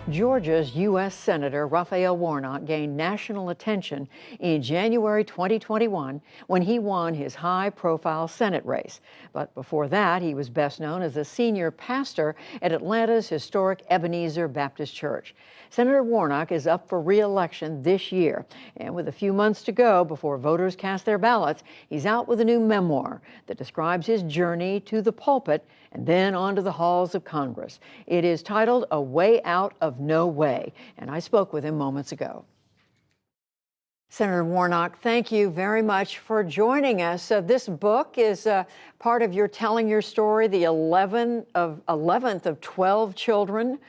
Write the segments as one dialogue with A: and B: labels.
A: Georgia's U.S. Senator Raphael Warnock gained national attention in January 2021 when he won his high-profile Senate race. But before that, he was best known as a senior pastor at Atlanta's historic Ebenezer Baptist Church. Senator Warnock is up for re-election this year, and with a few months to go before voters cast their ballots, he's out with a new memoir that describes his journey to the pulpit and then onto the halls of Congress. It is titled A Way Out of No Way, and I spoke with him moments ago. Senator Warnock, thank you very much for joining us. This book is part of your telling your story, the 11th of 12 children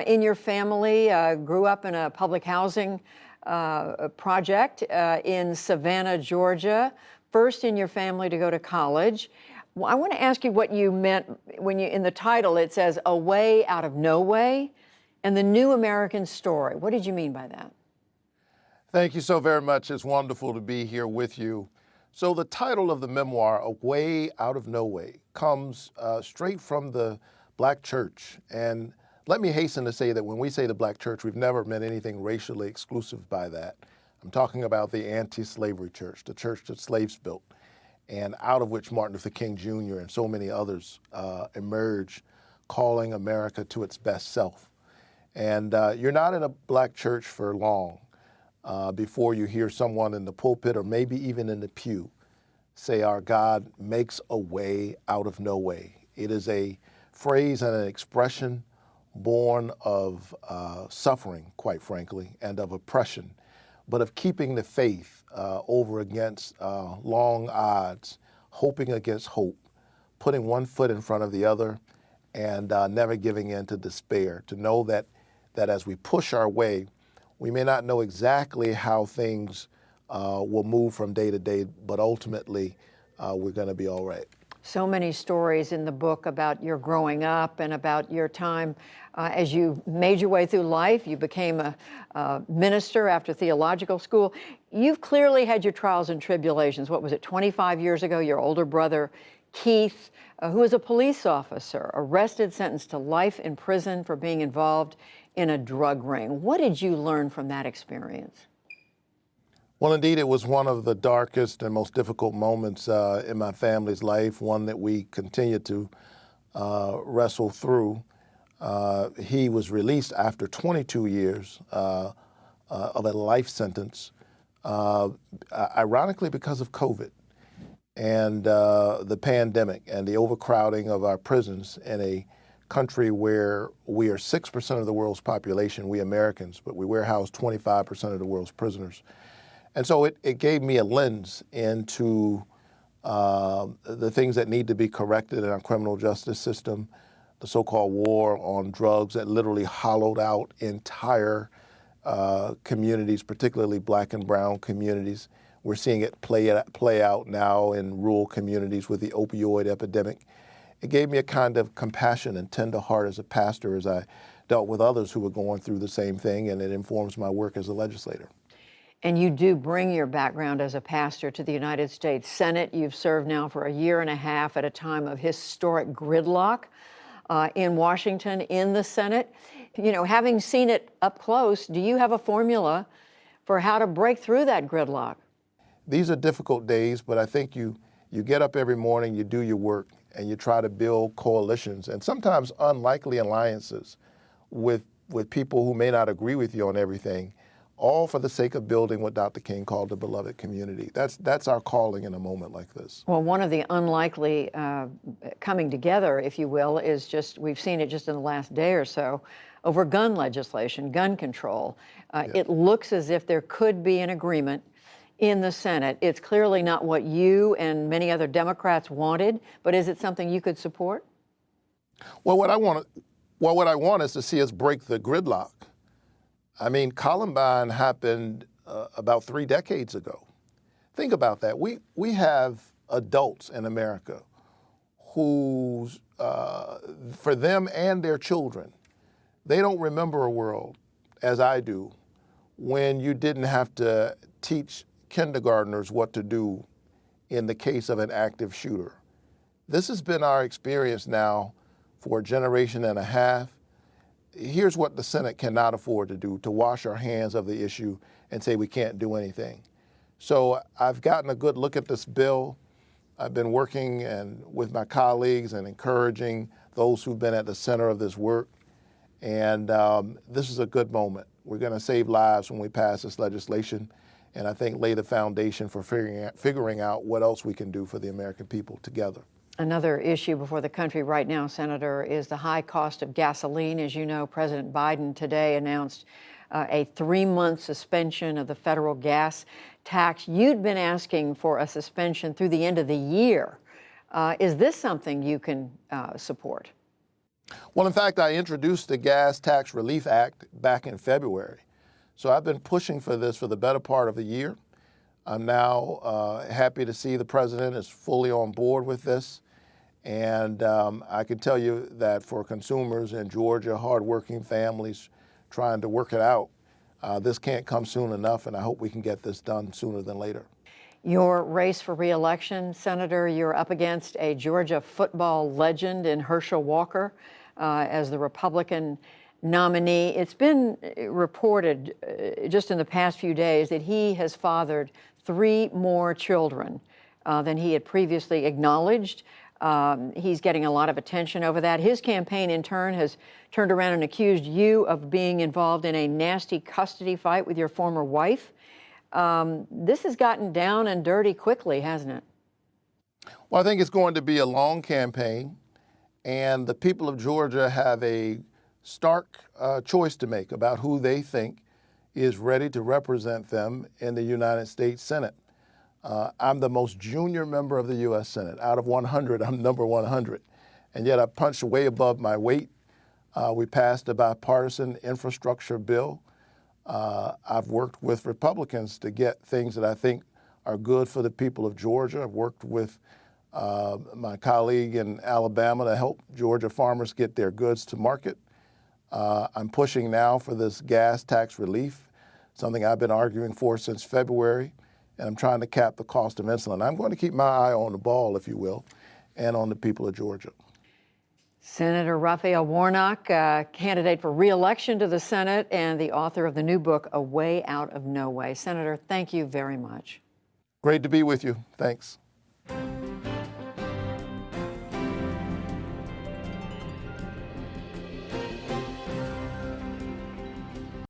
A: in your family, grew up in a public housing project in Savannah, Georgia, first in your family to go to college. I want to ask you what you meant when in the title it says A Way Out of No Way and the New American Story. What did you mean by that?
B: Thank you so very much. It's wonderful to be here with you. So the title of the memoir, A Way Out of No Way, comes straight from the Black church. And let me hasten to say that when we say the Black church, we've never meant anything racially exclusive by that. I'm talking about the anti-slavery church, the church that slaves built, and out of which Martin Luther King Jr. and so many others emerged, calling America to its best self. And you're not in a Black church for long before you hear someone in the pulpit or maybe even in the pew say, our God makes a way out of no way. It is a phrase and an expression born of suffering, quite frankly, and of oppression, but of keeping the faith over against long odds, hoping against hope, putting one foot in front of the other, and never giving in to despair, to know that as we push our way, we may not know exactly how things will move from day to day, but ultimately we're going to be all right.
A: So many stories in the book about your growing up and about your time as you made your way through life. You became a minister after theological school. You've clearly had your trials and tribulations. What was it, 25 years ago, your older brother, Keith, who was a police officer, arrested, sentenced to life in prison for being involved in a drug ring. What did you learn from that experience?
B: Well, indeed, it was one of the darkest and most difficult moments in my family's life, one that we continue to wrestle through. He was released after 22 years of a life sentence, ironically because of COVID and the pandemic and the overcrowding of our prisons in a country where we are 6% of the world's population, we Americans, but we warehouse 25% of the world's prisoners. And so it gave me a lens into the things that need to be corrected in our criminal justice system, the so-called war on drugs that literally hollowed out entire communities, particularly Black and brown communities. We're seeing it play out now in rural communities with the opioid epidemic. It gave me a kind of compassion and tender heart as a pastor as I dealt with others who were going through the same thing, and it informs my work as a legislator.
A: And you do bring your background as a pastor to the United States Senate. You've served now for a year and a half at a time of historic gridlock in Washington in the Senate. You know, having seen it up close, do you have a formula for how to break through that gridlock?
B: These are difficult days, but I think you get up every morning, you do your work, and you try to build coalitions and sometimes unlikely alliances with people who may not agree with you on everything, all for the sake of building what Dr. King called the beloved community. That's our calling in a moment like this.
A: Well, one of the unlikely coming together, if you will, is we've seen it just in the last day or so, over gun legislation, gun control. It looks as if there could be an agreement in the Senate. It's clearly not what you and many other Democrats wanted, but is it something you could support?
B: Well, what I want is to see us break the gridlock. I mean, Columbine happened about 3 decades ago. Think about that. We have adults in America who, for them and their children, they don't remember a world, as I do, when you didn't have to teach kindergartners what to do in the case of an active shooter. This has been our experience now for a generation and a half. here's what the Senate cannot afford to do, to wash our hands of the issue and say we can't do anything. So I've gotten a good look at this bill. I've been working with my colleagues and encouraging those who've been at the center of this work. And this is a good moment. We're going to save lives when we pass this legislation, and I think lay the foundation for figuring out what else we can do for the American people together.
A: Another issue before the country right now, Senator, is the high cost of gasoline. As you know, President Biden today announced a 3-month suspension of the federal gas tax. You'd been asking for a suspension through the end of the year. Is this something you can support?
B: Well, in fact, I introduced the Gas Tax Relief Act back in February. So I've been pushing for this for the better part of the year. I'm now happy to see the president is fully on board with this. And I can tell you that for consumers in Georgia, hardworking families trying to work it out, this can't come soon enough, and I hope we can get this done sooner than later.
A: Your race for re-election, Senator, you're up against a Georgia football legend in Herschel Walker as the Republican nominee. It's been reported just in the past few days that he has fathered 3 more children than he had previously acknowledged. He's getting a lot of attention over that. His campaign, in turn, has turned around and accused you of being involved in a nasty custody fight with your former wife. This has gotten down and dirty quickly, hasn't it?
B: Well, I think it's going to be a long campaign, and the people of Georgia have a stark choice to make about who they think is ready to represent them in the United States Senate. I'm the most junior member of the U.S. Senate. Out of 100, I'm number 100. And yet I punched way above my weight. We passed a bipartisan infrastructure bill. I've worked with Republicans to get things that I think are good for the people of Georgia. I've worked with my colleague in Alabama to help Georgia farmers get their goods to market. I'm pushing now for this gas tax relief, something I've been arguing for since February. And I'm trying to cap the cost of insulin. I'm going to keep my eye on the ball, if you will, and on the people of Georgia.
A: Senator Raphael Warnock, candidate for re-election to the Senate and the author of the new book, A Way Out of No Way. Senator, thank you very much.
B: Great to be with you. Thanks.